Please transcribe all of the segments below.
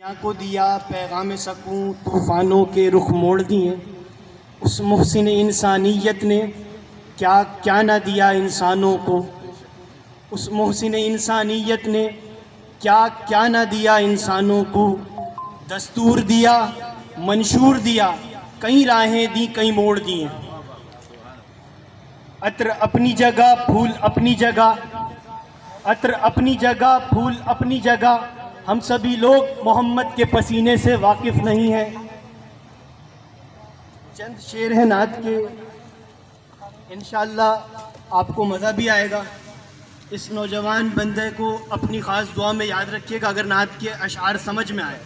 دنیا کو دیا پیغام سکون طوفانوں کے رخ موڑ دیے. اس محسن انسانیت نے کیا کیا نہ دیا انسانوں کو. اس محسن انسانیت نے کیا کیا نہ دیا انسانوں کو. دستور دیا، منشور دیا، کئی راہیں دی کئی موڑ دیے. عطر اپنی جگہ پھول اپنی جگہ، عطر اپنی جگہ پھول اپنی جگہ. ہم سبھی لوگ محمد کے پسینے سے واقف نہیں ہیں. چند شعر ہیں نعت کے، انشاءاللہ آپ کو مزہ بھی آئے گا. اس نوجوان بندے کو اپنی خاص دعا میں یاد رکھیے گا. اگر نعت کے اشعار سمجھ میں آئے،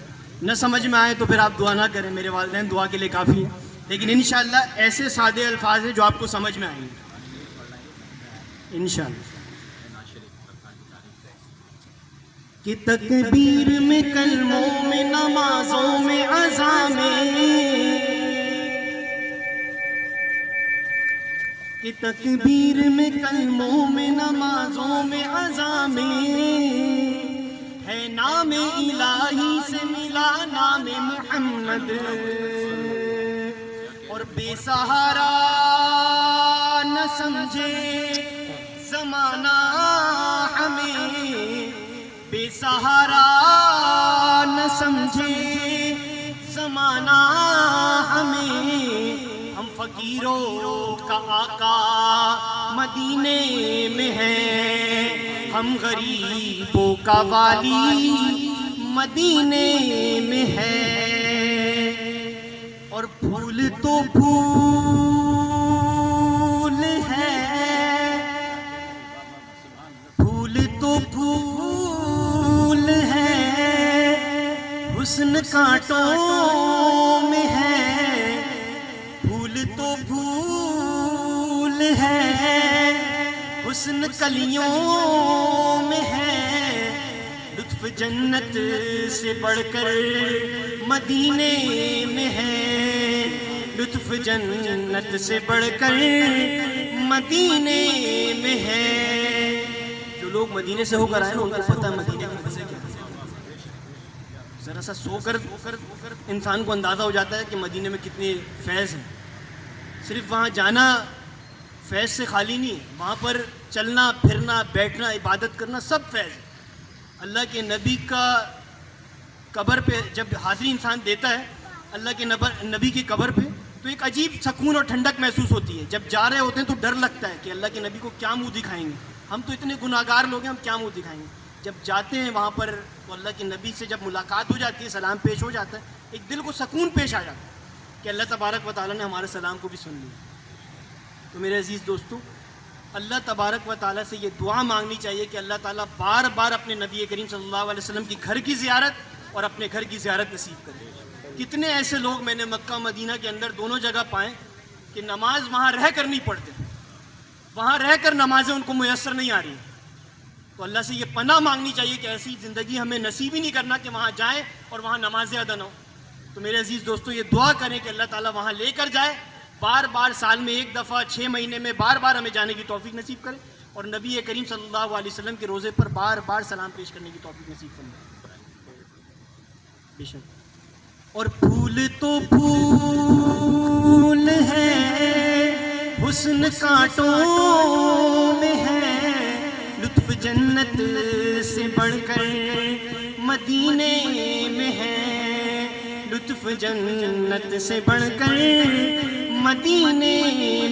نہ سمجھ میں آئے تو پھر آپ دعا نہ کریں، میرے والدین دعا کے لیے کافی ہیں. لیکن انشاءاللہ ایسے سادے الفاظ ہیں جو آپ کو سمجھ میں آئیں گے انشاءاللہ. کہ تکبیر میں کلموں میں نمازوں میں عزامیں، کہ تکبیر میں کلموں میں نمازوں میں عزامیں، ہے نام الہی سے ملا نام محمد. اور بے سہارا نہ سمجھے زمانہ ہمیں، بے سہارا نہ سمجھے زمانہ ہمیں. ہم فقیروں کا آقا مدینے میں ہے، ہم غریبوں کا والی مدینے میں ہے. اور پھول تو پھول ہے، پھول تو پھول ہے، حسن کانٹوں میں ہے. پھول تو پھول ہے، حسن کلیوں میں ہے. لطف جنت سے بڑھ کر مدینے میں ہے، لطف جنت سے بڑھ کر مدینے میں ہے. جو لوگ مدینے سے ہو کر آئے نا ان کو پتہ ہے مدینے کی مزے کیا ہے. ذرا سا سو کر انسان کو اندازہ ہو جاتا ہے کہ مدینے میں کتنے فیض ہیں. صرف وہاں جانا فیض سے خالی نہیں ہے، وہاں پر چلنا پھرنا بیٹھنا عبادت کرنا سب فیض ہے. اللہ کے نبی کا قبر پہ جب حاضری انسان دیتا ہے اللہ کے نبی کی قبر پہ، تو ایک عجیب سکون اور ٹھنڈک محسوس ہوتی ہے. جب جا رہے ہوتے ہیں تو ڈر لگتا ہے کہ اللہ کے نبی کو کیا منہ دکھائیں گے، ہم تو اتنے گناہ گار لوگ ہیں، ہم کیا منہ دکھائیں گے. جب جاتے ہیں وہاں پر تو اللہ کے نبی سے جب ملاقات ہو جاتی ہے، سلام پیش ہو جاتا ہے، ایک دل کو سکون پیش آ جاتا ہے کہ اللہ تبارک و تعالیٰ نے ہمارے سلام کو بھی سن لیا. تو میرے عزیز دوستو، اللہ تبارک و تعالیٰ سے یہ دعا مانگنی چاہیے کہ اللہ تعالیٰ بار بار اپنے نبی کریم صلی اللہ علیہ وسلم کی گھر کی زیارت اور اپنے گھر کی زیارت نصیب کرے. کتنے ایسے لوگ میں نے مکہ مدینہ کے اندر دونوں جگہ پائے کہ نماز وہاں رہ کر نہیں پڑھتے، وہاں رہ کر نمازیں ان کو میسر نہیں آ رہی. تو اللہ سے یہ پناہ مانگنی چاہیے کہ ایسی زندگی ہمیں نصیب ہی نہیں کرنا کہ وہاں جائیں اور وہاں نمازیں ادا نہ ہوں. تو میرے عزیز دوستو، یہ دعا کریں کہ اللہ تعالیٰ وہاں لے کر جائے، بار بار سال میں ایک دفعہ 6 مہینے میں بار بار ہمیں جانے کی توفیق نصیب کرے، اور نبی کریم صلی اللہ علیہ وسلم کے روزے پر بار بار سلام پیش کرنے کی توفیق نصیب فرمائے بے شک. اور پھول تو پھول ہے، حسن کانٹوں میں ہے، لطف جنت سے بڑھ کر مدینے میں ہے، لطف جنت سے بڑھ کر مدینے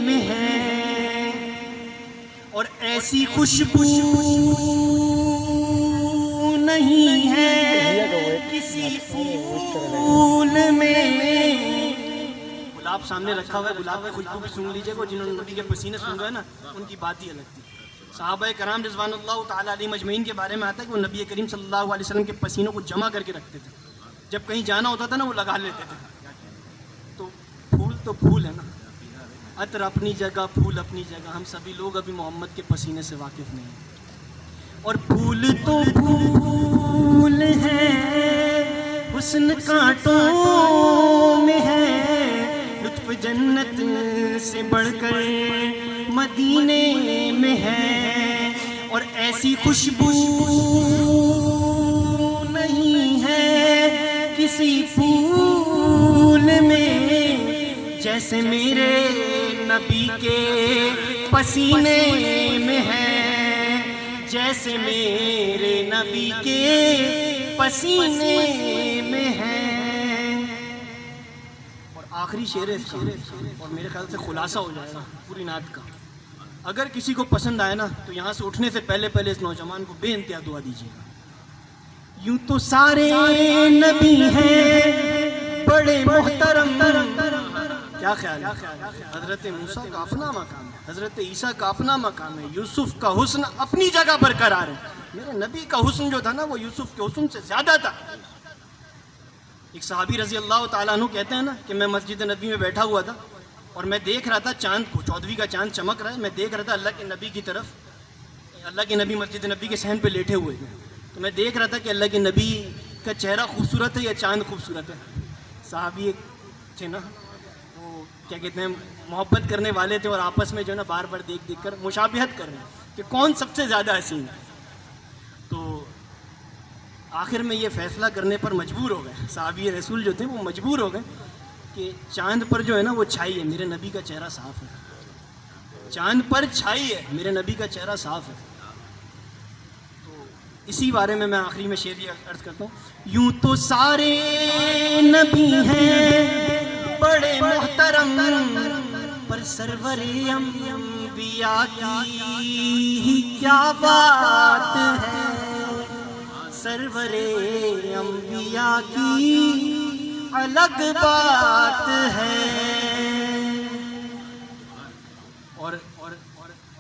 میں ہے. اور ایسی خوشبو نہیں ہے کسی پھول میں. گلاب سامنے رکھا ہوا ہے، گلاب کی خوشبو بھی سن لیجیے گا. جنہوں نے نبی کے پسینے سن گئے نا ان کی بات ہی الگ تھی. صحابہ کرام رضوان اللہ تعالیٰ علیہ مجمعین کے بارے میں آتا ہے کہ وہ نبی کریم صلی اللہ علیہ وسلم کے پسینوں کو جمع کر کے رکھتے تھے. جب کہیں جانا ہوتا تھا نا وہ لگا لیتے تھے. تو پھول ہے نا، عطر اپنی جگہ پھول اپنی جگہ. ہم سبھی لوگ ابھی محمد کے پسینے سے واقف نہیں ہیں. اور پھول تو پھول ہے، حسن کانٹوں میں ہے، لطف جنت سے بڑھ کر مدینے میں ہے. اور ایسی خوشبو نہیں ہے کسی پھول میں جیسے میرے نبی کے پسینے میں ہے، جیسے میرے نبی کے پسینے میں ہے۔ اور آخری شعر ہے اس کا، اور میرے خیال سے خلاصہ ہو جائے گا پوری نعت کا۔ اگر کسی کو پسند آئے نا تو یہاں سے اٹھنے سے پہلے اس نوجوان کو بے انتہا دعا دیجیے گا۔ یوں تو سارے نبی ہیں بڑے محترم، کیا خیال ہے؟ حضرت موسیٰ کا اپنا مقام ہے، حضرت عیسیٰ کا اپنا مقام ہے، یوسف کا حسن اپنی جگہ برقرار ہے۔ میرے نبی کا حسن جو تھا نا وہ یوسف کے حسن سے زیادہ تھا۔ ایک صحابی رضی اللہ تعالیٰ عنہ کہتے ہیں نا کہ میں مسجد نبی میں بیٹھا ہوا تھا اور میں دیکھ رہا تھا چاند کو، 14ویں کا چاند چمک رہا ہے، میں دیکھ رہا تھا اللہ کے نبی کی طرف، اللہ کے نبی مسجد نبی کے صحن پہ لیٹے ہوئے تھے، تو میں دیکھ رہا تھا کہ اللہ کے نبی کا چہرہ خوبصورت ہے یا چاند خوبصورت ہے۔ صحابی ایک تھے نا، وہ کیا کہتے ہیں، محبت کرنے والے تھے اور آپس میں جو ہے نا بار بار دیکھ کر مشابہت کر رہے ہیں کہ کون سب سے زیادہ حسین ہے۔ تو آخر میں یہ فیصلہ کرنے پر مجبور ہو گئے، صحابی رسول جو تھے وہ مجبور ہو گئے کہ چاند پر جو ہے نا وہ چھائی ہے، میرے نبی کا چہرہ صاف ہے، چاند پر چھائی ہے، میرے نبی کا چہرہ صاف ہے۔ تو اسی بارے میں آخری میں شعر یہ عرض کرتا ہوں، یوں تو سارے نبی ہیں بڑے محترم، پر سرور انبیاء کی کیا بات ہے، سرور انبیاء کی الگ بات ہے۔ اور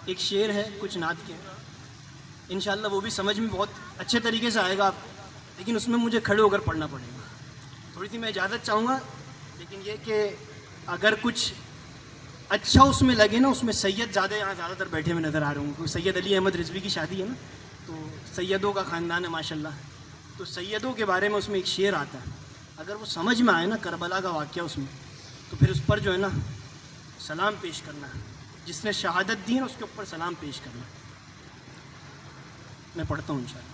ایک شعر ہے کچھ نعت کے، انشاءاللہ وہ بھی سمجھ میں بہت اچھے طریقے سے آئے گا، لیکن اس میں مجھے کھڑے ہو کر پڑھنا پڑے گا۔ تھوڑی سی میں اجازت چاہوں گا، لیکن یہ کہ اگر کچھ اچھا اس میں لگے نا، اس میں سید زیادہ تر بیٹھے ہوئے نظر آ رہے ہوں، کیونکہ سید علی احمد رضوی کی شادی ہے نا، تو سیدوں کا خاندان ہے ماشاءاللہ، تو سیدوں کے بارے میں اس میں ایک شعر آتا ہے، اگر وہ سمجھ میں آئے نا کربلا کا واقعہ اس میں، تو پھر اس پر جو ہے نا سلام پیش کرنا ہے، جس نے شہادت دی ہے اس کے اوپر سلام پیش کرنا ہے۔ میں پڑھتا ہوں انشاءاللہ۔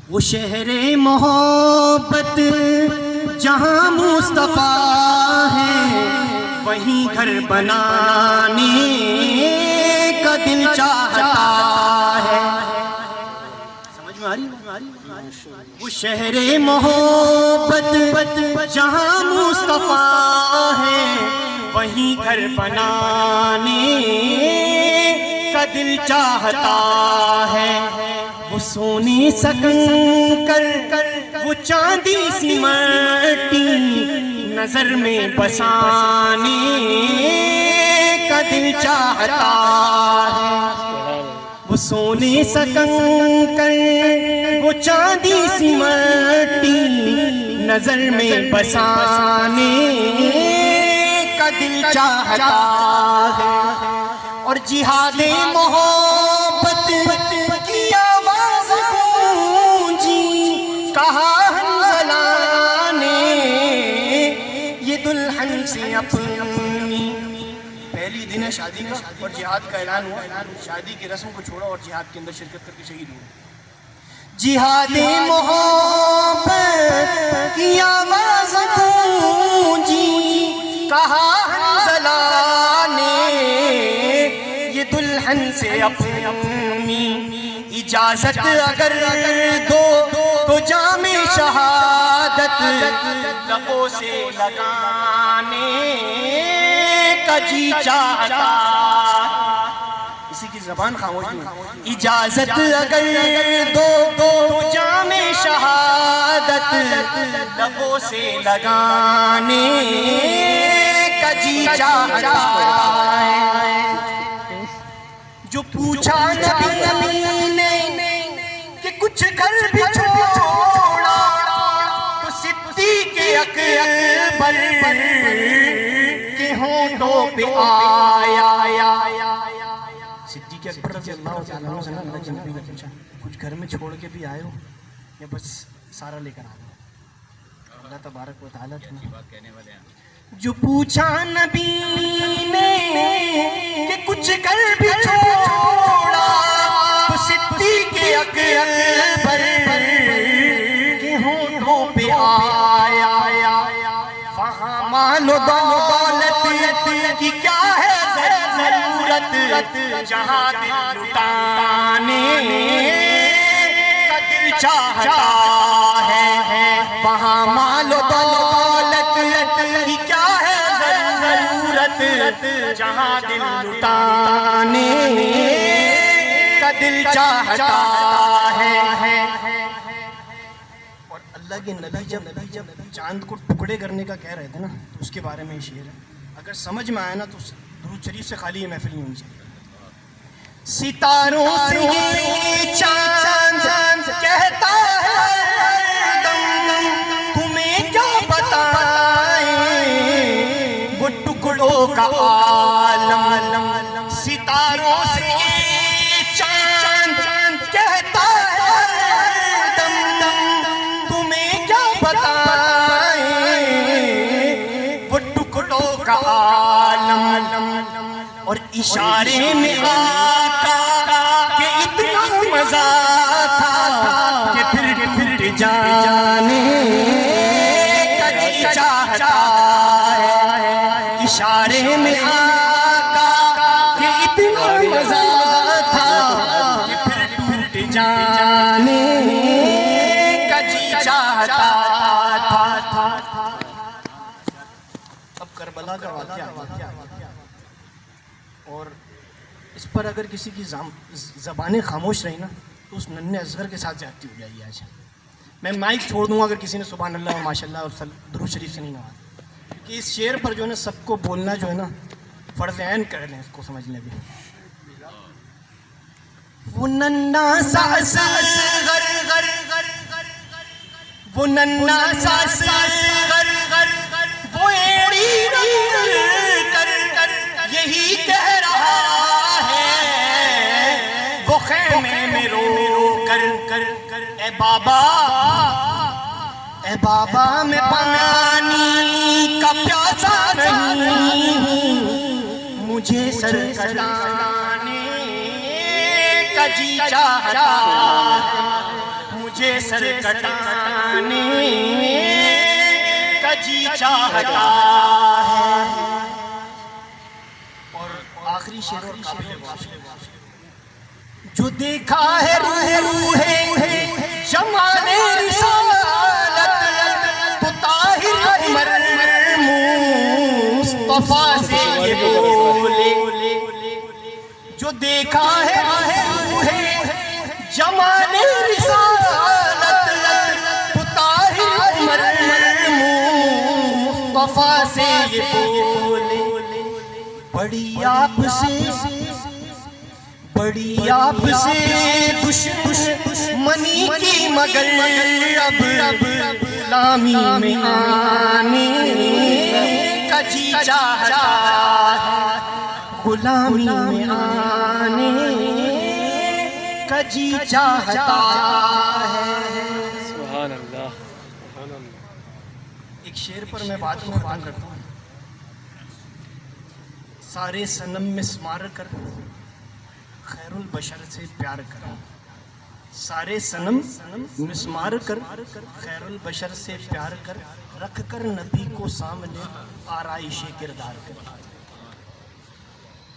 وہ شہر محبت جہاں مصطفیٰ ہے، وہیں گھر بنانے کا دل چاہتا ہے۔ سمجھ میں آ رہی ہے؟ وہ شہر محبت جہاں مصطفیٰ ہے، وہیں گھر بنانے کا دل چاہتا ہے۔ وہ سونے سکن کر وہ چاندی سی مٹی نظر میں بسانے کا دل چاہتا ہے۔ وہ سونے سکن کر وہ چاندی سی مٹی نظر میں بسانے کا دل چاہتا ہے۔ اور جہاد محبت کی آواز گونجی، کہا حنظلہ نے یہ دلہن سے اپنی۔ پہلی دن ہے شادی کا اور جہاد کا اعلان ہوا، شادی کی رسم کو چھوڑا اور جہاد کے اندر شرکت کر کے شہید ہوئے۔ جہاد محبت کی آواز گونجی، کہا حنظلہ نے یہ دلہن سے اپنی۔ اجازت اگر دو تو جام شہادت لبوں سے لگانے کا جی چاہتا۔ کسی کی زبان خاموش نہیں۔ اجازت اگر دو تو جام شہادت لبوں سے لگانے کا جی چاہتا ہے۔ جو پوچھا نبی نے کہ کچھ گھر بھی چھوڑا، تو صدیق اکبر کے ہونٹوں پہ آیا۔ صدیق اکبر رضی اللہ تعالیٰ عنہ سے اللہ کے نبی نے پوچھا کچھ گھر میں چھوڑ کے بھی آئے ہو یا بس سارا لے کر آ گئے؟ اللہ تبارک و تعالیٰ جو پوچھا نبی نے کہ کچھ گھر بھی چھوڑا، تو صدیق اکبر کی کیا ہے ضرورت جہاں دل لٹانے کا دل چاہتا ہے وہاں مال و دولت کی کیا ہے ضرورت جہاں دل لٹانے کا دل چاہتا ہے۔ اور اللہ کے نبی جب چاند کو ٹکڑے کرنے کا کہہ رہے تھے نا تو اس کے بارے میں یہ شعر ہے، اگر سمجھ میں آیا نا تو درود شریف سے خالی یہ محفل نہیں ہونی چاہیے۔ ستاروں سے یہ چاند کہتا ہے دم تمہیں کیا بتائیں وہ ٹکڑوں کا عالم، ستاروں سے یہ چاند کہتا ہے دم تمہیں کیا بتائیں وہ ٹکڑوں کا عالم، اور اشارے میں آقا کہ اتنا مزہ تھا کہ پھر ٹوٹ جانے کا جی چاہتا ہے، اشارے میں آقا کہ اتنا مزہ تھا کہ پھر ٹوٹ جانے کا جی چاہتا تھا۔ اب کربلا کا واقعہ اور اس پر اگر کسی کی زبانیں خاموش رہی نا تو اس ننھے اصغر کے ساتھ زیادتی ہو جائے گی۔ آج میں مائک چھوڑ دوں گا اگر کسی نے سبحان اللہ اور ماشاء اللہ اور درود شریف سے نہیں نوازا، کیونکہ اس شعر پر جو ہے نا سب کو بولنا جو ہے نا فرض عین کر لیں، اس کو سمجھ لیں بھی۔ وہ ننھا سا اصغر وہ ننھا سا اصغر وہ ایڑی کر یہی کہہ رہا ہے وہ خیمے میں رو کر اے بابا میں پانی کا پیاسا نہیں ہوں مجھے سر کٹانے کا جی چاہتا مجھے سر کٹانے کا جی چاہتا ہے۔ آخری شعر اور قابل غور جو دیکھا ہے روح جمال رسالت تو طاہر عمر مصطفیٰ سے یہ بولے، جو دیکھا ہے روح جمال رسالت تو طاہر عمر مصطفیٰ سے یہ بولے، بڑی آپ سے دشمنی کی مگر اب غلامی میں آنے کا جی چاہتا ہے، غلامی میں آنے کا جی چاہتا ہے۔ سبحان اللہ۔ ایک شعر پر میں بات ختم کرتا ہوں۔ سارے صنم مسمار کر خیر البشر سے پیار کر، سارے صنم مسمار کر خیر البشر سے پیار کر، رکھ کر نبی کو سامنے آرائش کردار کر۔